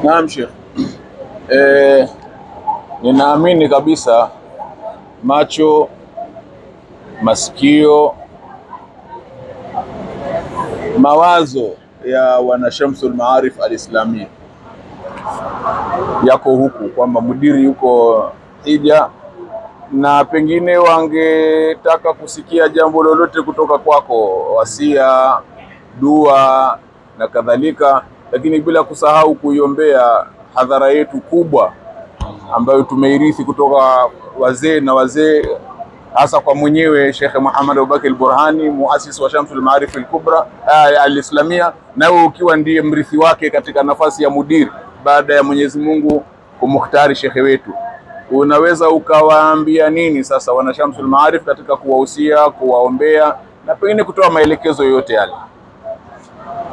Naam Sheikh. Ninaamini kabisa macho, masikio, mawazo ya wana Shamsul Maarif Al-Islamia yako huku, kwamba mudiri yuko Hija na pengine wangetaka kusikia jambo lolote kutoka kwako, wasia, dua na kadhalika, lakini bila kusahau kuiombea hadhara yetu kubwa ambayo tumeirithi kutoka wazee na wazee, hasa kwa mwenyewe Sheikh Muhammad Abubakar Al-Burhani, muasisi wa Shamsul Maarif Al-Kubra Al-Islamia, nawe ukiwa ndiye mrithi wake katika nafasi ya mudiri baada ya Mwenyezi Mungu kumukhtari shekhe wetu. Unaweza ukawaambia nini sasa wana Shamsul Maarif katika kuwahusia, kuwaombea na pengine kutoa maelekezo yoyote yale?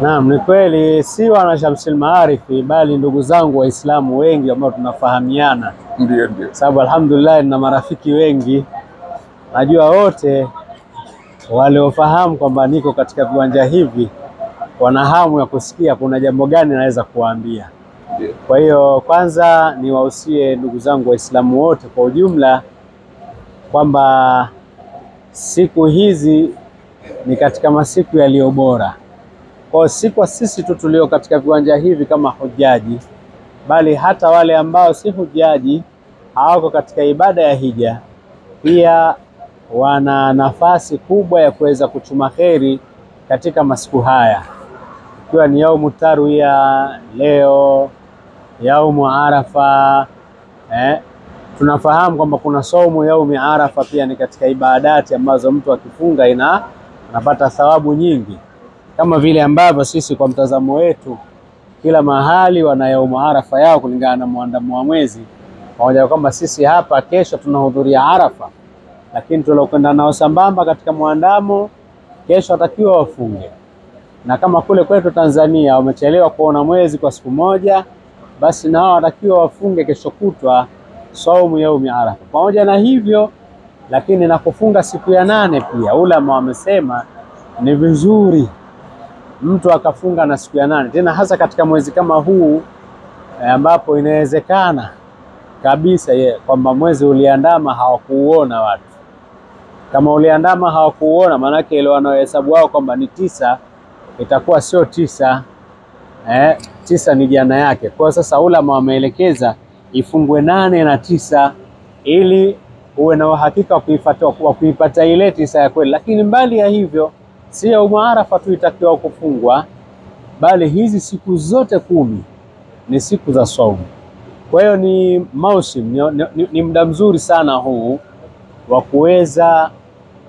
Naam, ni kweli si wana Shamsul Maarif bali ndugu zangu Waislamu wengi ambao tunafahamiana. Ndio. Sababu alhamdulillah na marafiki wengi, najua wote waliofahamu kwamba niko katika viwanja hivi wana hamu ya kusikia kuna jambo gani naweza kuwaambia. Kwa hiyo kwanza niwahusie ndugu zangu Waislamu wote kwa ujumla kwamba siku hizi ni katika masiku yaliyo bora. Kwa si kwa sisi tu tulio katika viwanja hivi kama hujaji, bali hata wale ambao si hujaji hawako katika ibada ya hija pia wana nafasi kubwa ya kuweza kuchuma kheri katika masiku haya, ikiwa ni yaumu tarwiya leo, yaumu arafa. Tunafahamu kwamba kuna saumu yaumi arafa pia ni katika ibadati ambazo mtu akifunga anapata thawabu nyingi, kama vile ambavyo sisi kwa mtazamo wetu kila mahali wana yaumu arafa yao kulingana na muandamo wa mwezi, pamoja kwamba sisi hapa kesho tunahudhuria arafa, lakini tulokwenda nao sambamba katika muandamo kesho atakiwa wafunge. Na kama kule kwetu Tanzania wamechelewa kuona mwezi kwa siku moja, basi nao watakiwa wafunge kesho kutwa saumu yaumi arafa. Pamoja na hivyo lakini na kufunga siku ya 8 pia ulama wamesema ni vizuri mtu akafunga na siku ya 8, tena hasa katika mwezi kama huu ambapo inawezekana kabisa kwamba mwezi uliandama hawakuuona watu. Kama uliandama hawakuuona, maana yake ile wanaohesabu wao kwamba ni 9 itakuwa sio 9. 9 ni jana yake. Kwa sasa ulama wameelekeza ifungwe 8 na 9 ili uwe na uhakika wa kuipata ile 9 ya kweli. Lakini mbali ya hivyo si yaumu arafa tu itakiwa kufungwa, bali hizi siku zote 10 ni siku za saumu. Kwa hiyo ni mausim, ni muda mzuri sana huu wa kuweza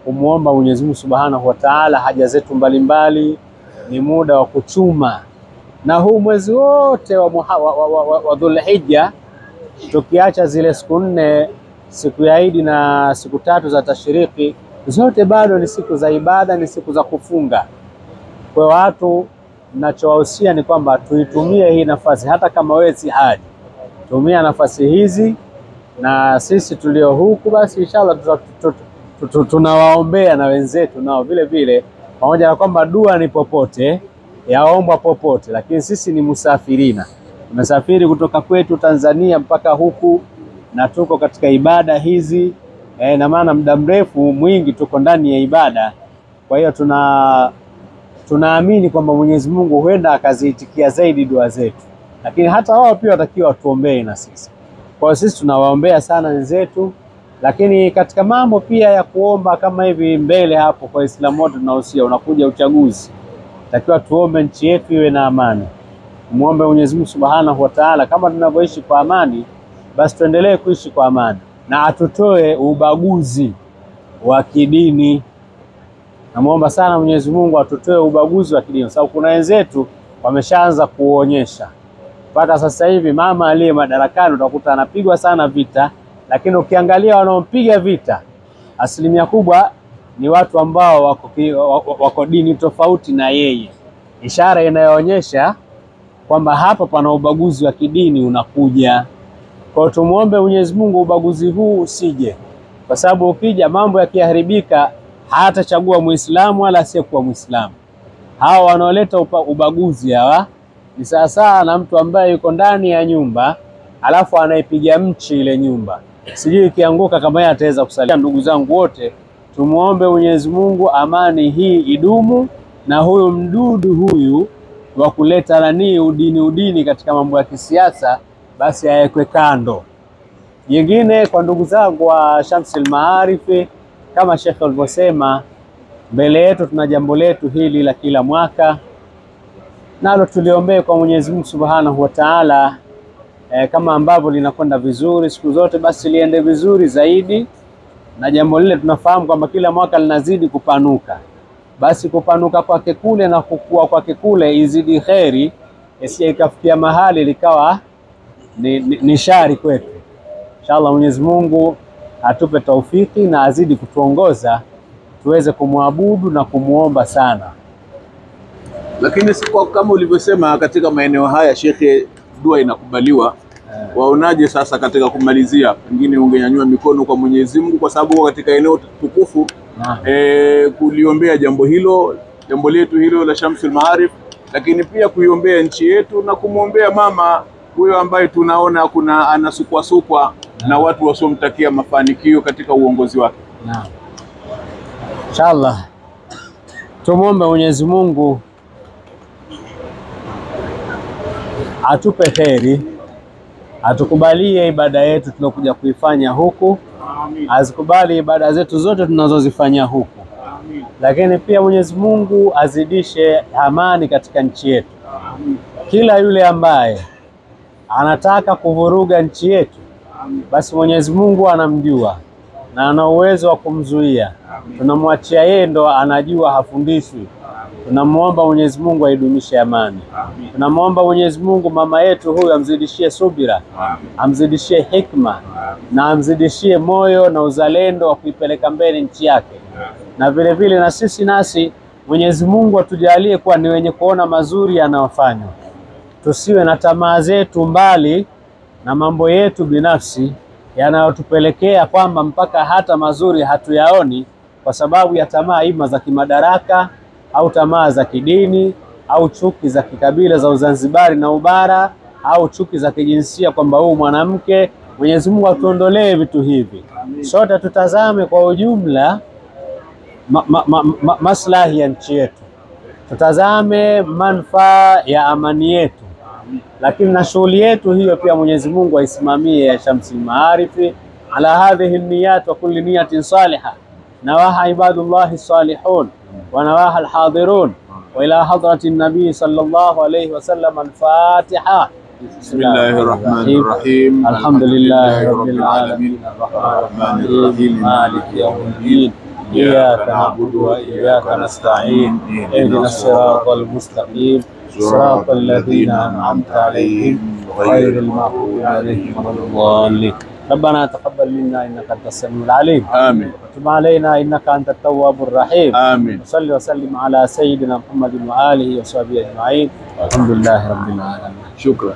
kumuomba Mwenyezi Mungu Subhanahu wa Ta'ala haja zetu mbalimbali. Ni muda wa kuchuma, na huu mwezi wote wa Dhulhijja, tukiacha zile siku 4, siku ya Eid na siku 3 za tashriki, zote bado ni siku za ibada, ni siku za kufunga. Kwa watu ninachowahusia ni kwamba tuitumie hii nafasi, hata kama wewe si haji, tumia nafasi hizi, na sisi tulio huku basi inshallah tunawaombea na wenzetu nao vile vile, pamoja na kwamba dua ni popote, yaombwa popote, lakini sisi ni musafirina. Tumesafiri kutoka kwetu Tanzania mpaka huku na tuko katika ibada hizi, na maana muda mrefu mwingi tuko ndani ya ibada. Kwa hiyo tunaamini kwamba Mwenyezi Mungu huenda akaziitikia zaidi dua zetu, lakini hata wao pia watakiwa tuombee na sisi. Kwa hiyo sisi tunawaombea sana wenzetu, lakini katika mambo pia ya kuomba kama hivi mbele hapo kwa Waislamu wote tunahusia, unakuja uchaguzi, takiwa tuombe nchi yetu iwe na amani. Muombe Mwenyezi Mungu Subhanahu wa Ta'ala kama tunavyoishi kwa amani, basi tuendelee kuishi kwa amani na atutoe ubaguzi wa kidini. Namuomba sana Mwenyezi Mungu atutoe ubaguzi wa kidini, sababu kuna wenzetu wameshaanza kuonyesha. Mpaka sasa hivi mama aliye madarakani utakuta anapigwa sana vita, lakini ukiangalia wanaompiga vita asilimia kubwa ni watu ambao wako dini tofauti na yeye, ishara inayoonyesha kwamba hapa pana ubaguzi wa kidini unakuja. Kwa tumuombe Mwenyezi Mungu ubaguzi huu usije, kwa sababu ukija mambo yakiharibika hatachagua Muislamu wala asiyekuwa Muislamu. Hawa wanaoleta ubaguzi hawa Ni sawasawa na mtu ambaye yuko ndani ya nyumba alafu anaipiga mchi ile nyumba, sijui ikianguka kama yeye ataweza kusalia. Ndugu zangu wote, tumuombe Mwenyezi Mungu amani hii idumu, na huyu mdudu huyu wa kuleta nani udini katika mambo ya kisiasa basi awekwe kando. Jingine kwa ndugu zangu wa Shamsul Maarifi, kama Sheikh alivyosema, mbele yetu tuna jambo letu hili la kila mwaka, nalo tuliombee kwa Mwenyezi Mungu Subhanahu wa Ta'ala, kama ambavyo linakwenda vizuri siku zote basi liende vizuri zaidi. Na jambo lile tunafahamu kwamba kila mwaka linazidi kupanuka, basi kupanuka kwake kule na kukua kwake kule izidi kheri, isije ikafikia mahali likawa ni shari kwetu. Inshallah Mwenyezi Mungu atupe taufiki na azidi kutuongoza tuweze kumwabudu na kumuomba sana. Lakini kwa kama ulivyosema katika maeneo haya Shekhe, dua inakubaliwa. Waonaje sasa katika kumalizia, pengine ungenyanyua mikono kwa Mwenyezi Mungu kwa sababu katika eneo tukufu kuliombea jambo letu hilo la Shamsul Maarif, lakini pia kuiombea nchi yetu na kumwombea mama huyo ambaye tunaona kuna anasukwasukwa na watu wasiomtakia mafanikio katika uongozi wake. Naam. Inshallah tumuombe Mwenyezi Mungu atupe kheri, atukubalie ibada yetu tunakuja kuifanya huku. Amin. Azikubali ibada zetu zote tunazozifanya huku. Amin. Lakini pia Mwenyezi Mungu azidishe amani katika nchi yetu. Amin. Kila yule ambaye anataka kuvuruga nchi yetu, basi Mwenyezi Mungu anamjua na ana uwezo wa kumzuia. Tunamwachia yeye, ndo anajua, hafundishwi. Tunamuomba Mwenyezi Mungu aidumishe amani. Tunamuomba Mwenyezi Mungu mama yetu huyu amzidishie subira, amzidishie hikma, na amzidishie moyo na uzalendo wa kuipeleka mbele nchi yake. Na vile vile na sisi nasi Mwenyezi Mungu atujalie kuwa ni wenye kuona mazuri yanayofanywa. Tusiwe na tamaa zetu mbali na mambo yetu binafsi yanayotupelekea kwamba mpaka hata mazuri hatuyaoni kwa sababu ya tamaa ima za kimadaraka au tamaa za kidini au chuki za kikabila za Uzanzibari na Ubara au chuki za kijinsia kwamba huyu mwanamke. Mwenyezi Mungu atuondolee vitu hivi. Sote tutazame kwa ujumla maslahi ya nchi yetu, tutazame manufaa ya amani yetu, lakini na shughuli yetu hiyo pia Mwenyezi Mungu aisimamie ya Shamsul Maarifi ala hadhihi niyat wa kulli niyatin salihah. Nawaha ibadullahi salihun wa nawaha alhadirun wa ila hadrati nabii sallallahu alayhi wa sallam. Al-Fatiha. Bismillahirrahmanirrahim. Alhamdulillahi rabbil alamin arrahmanirrahim maliki yawmiddin. إياك نعبد وإياك نستعين اهدنا الصراط المستقيم صراط الذين أنعمت عليهم غير المغضوب عليهم ولا الضالين. ربنا تقبل منا إنك أنت السميع العليم. آمين. وتب علينا إنك أنت التواب الرحيم. آمين. وصلي وسلم على سيدنا محمد وآله وصحبه أجمعين. الحمد لله رب العالمين. شكرا.